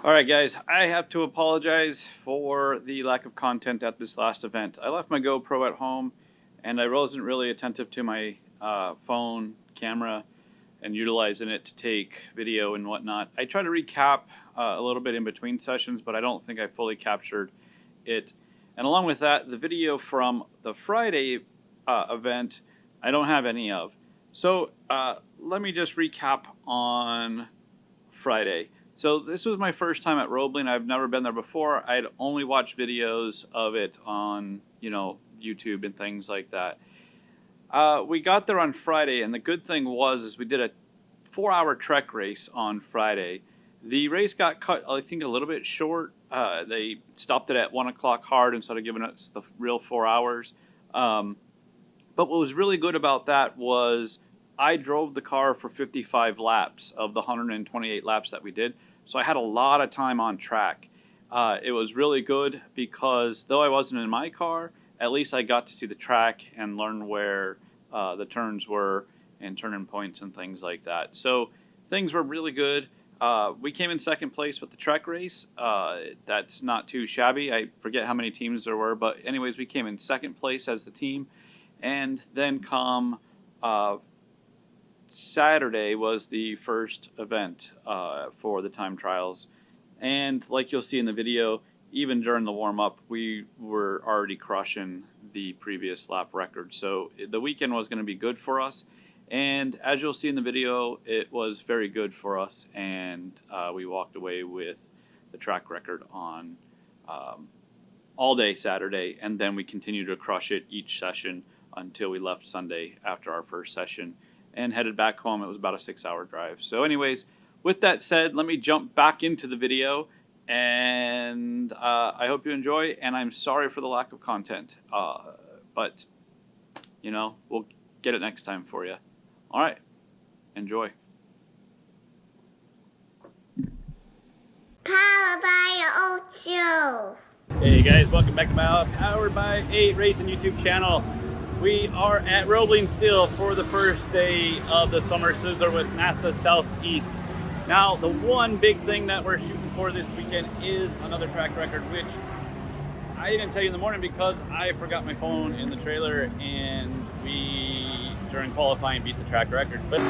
Alright guys, I have to apologize for the lack of content at this last event. I left my GoPro at home and I wasn't really attentive to my phone camera and utilizing it to take video and whatnot. I try to recap a little bit in between sessions, but I don't think I fully captured it. And along with that, the video from the Friday event, I don't have any of. So let me just recap on Friday. So this was my first time at Roebling. I've never been there before. I'd only watched videos of it on, YouTube and things like that. We got there on Friday, and the good thing was we did a 4-hour trek race on Friday. The race got cut, I think, a little bit short. They stopped it at 1 o'clock hard instead of giving us the real 4 hours. But what was really good about that was I drove the car for 55 laps of the 128 laps that we did. So I had a lot of time on track. It was really good because though I wasn't in my car, at least I got to see the track and learn where the turns were and turning points and things like that. So things were really good. We came in second place with the trek race. That's not too shabby. I forget how many teams there were, but anyways, we came in second place as the team. And then come Saturday was the first event for the time trials. And like you'll see in the video, even during the warm-up, we were already crushing the previous lap record. So the weekend was going to be good for us. And as you'll see in the video, it was very good for us. And we walked away with the track record on all day Saturday. And then we continued to crush it each session until we left Sunday after our first session and headed back home. It was about a 6-hour drive. So anyways, with that said, let me jump back into the video, and I hope you enjoy, and I'm sorry for the lack of content, but we'll get it next time for you. All right, enjoy. Powered by Ocho. Hey guys, welcome back to my Powered by 8 Racing YouTube channel. We are at Roebling still for the first day of the Summer Sizzler with NASA Southeast. Now, the one big thing that we're shooting for this weekend is another track record, which I didn't tell you in the morning because I forgot my phone in the trailer, and we, during qualifying, beat the track record. But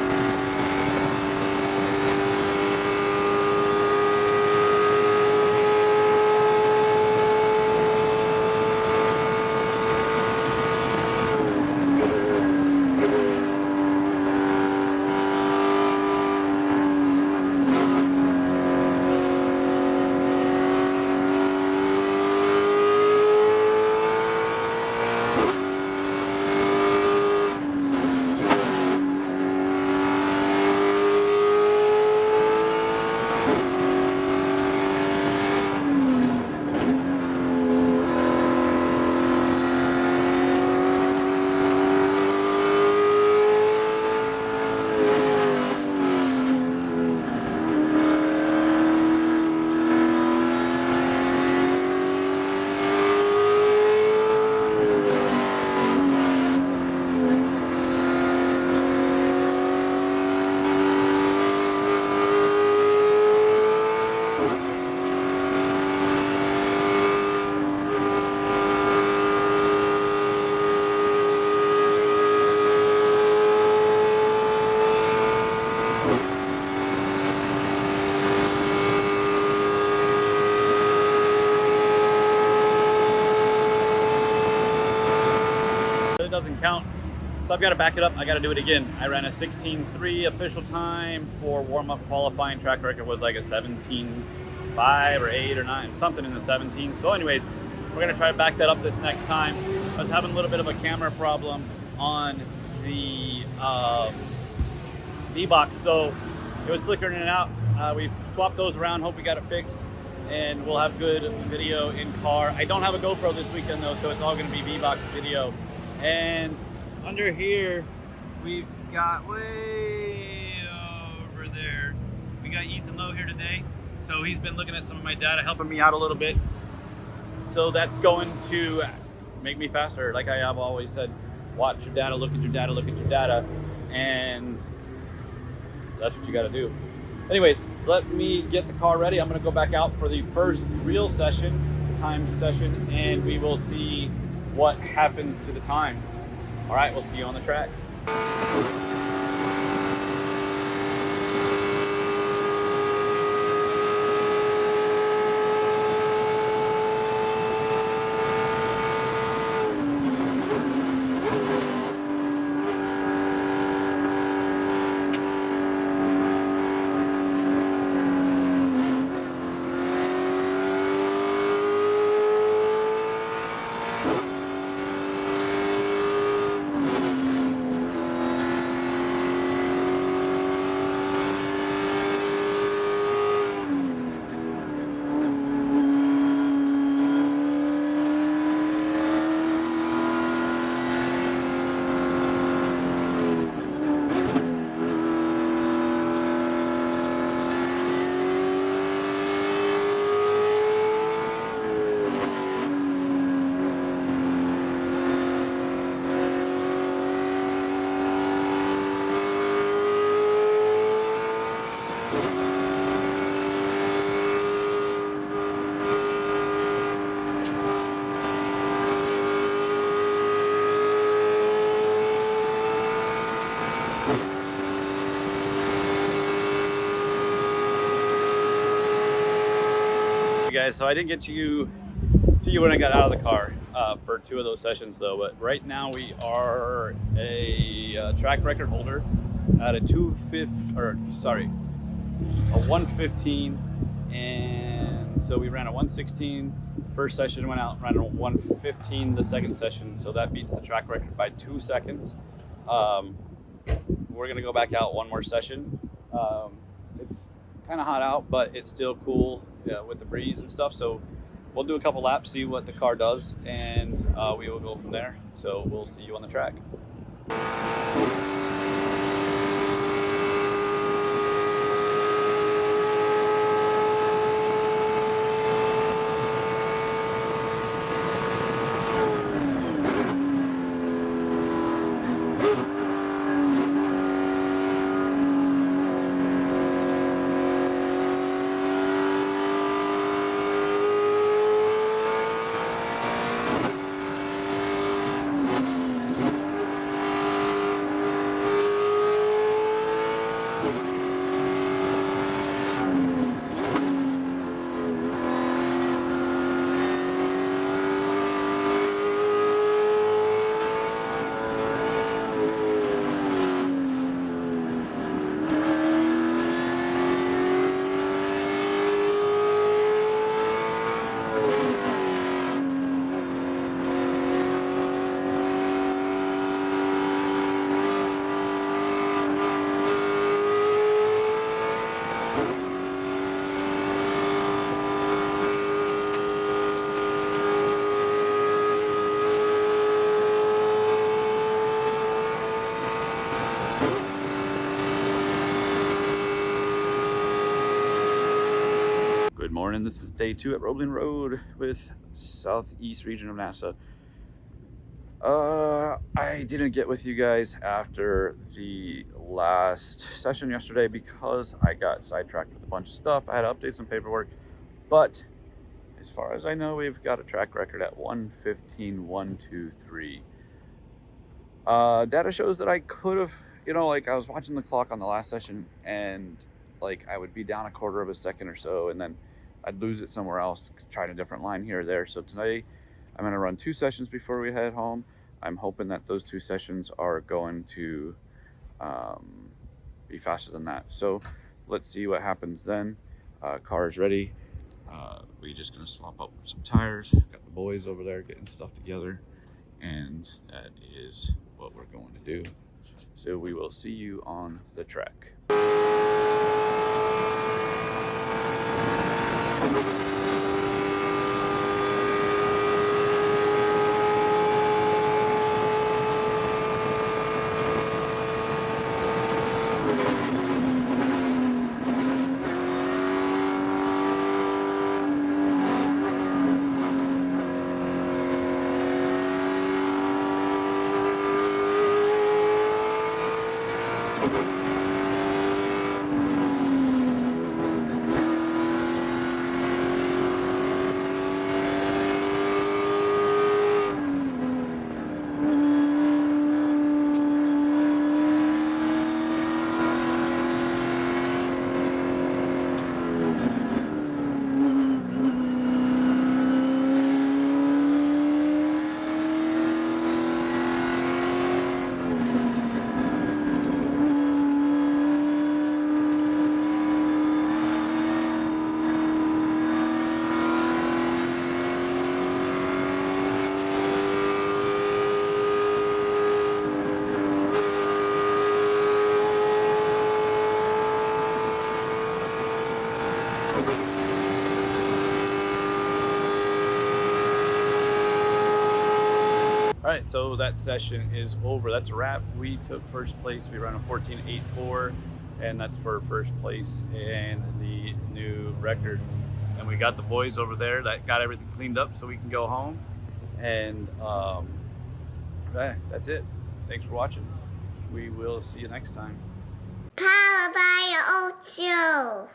it doesn't count, so I've got to back it up. I got to do it again. I ran a 16.3 official time for warm-up qualifying. Track record was like a 17.5 or 8 or 9, something in the 17s. So anyways, we're going to try to back that up this next time. I was having a little bit of a camera problem on the V-Box, so it was flickering in and out. We've swapped those around, hope we got it fixed, and we'll have good video in car. I don't have a GoPro this weekend though, so it's all going to be V-Box video. And under here, we've got way over there, we got Ethan Lowe here today. So he's been looking at some of my data, helping me out a little bit. So that's going to make me faster. Like I have always said, watch your data, look at your data, look at your data. And that's what you got to do. Anyways, let me get the car ready. I'm going to go back out for the first real session, timed session, and we will see what happens to the time. All right, we'll see you on the track. Guys, so I didn't get to you when I got out of the car for 2 of those sessions though, but right now we are a track record holder at a 115, and so we ran a 116 first session, went out, ran a 115 the second session, so that beats the track record by 2 seconds. We're gonna go back out one more session. It's kind of hot out, but it's still cool with the breeze and stuff, so we'll do a couple laps, see what the car does, and we will go from there. So we'll see you on the track. Good morning, this is day 2 at Roebling Road with Southeast Region of NASA. I didn't get with you guys after the last session yesterday because I got sidetracked with a bunch of stuff. I had to update some paperwork, but as far as I know, we've got a track record at 1:15.123. Data shows that I could have, like I was watching the clock on the last session and like I would be down a quarter of a second or so, and then I'd lose it somewhere else, trying a different line here or there. So today I'm going to run 2 sessions before we head home. I'm hoping that those 2 sessions are going to be faster than that. So let's see what happens then. Car is ready. We're just going to swap out some tires. Got the boys over there getting stuff together, and that is what we're going to do. So we will see you on the track. All right, so that session is over. That's a wrap. We took first place. We ran a 14.84, and that's for first place and the new record. And we got the boys over there that got everything cleaned up so we can go home. And that's it. Thanks for watching. We will see you next time. Powered by the old show.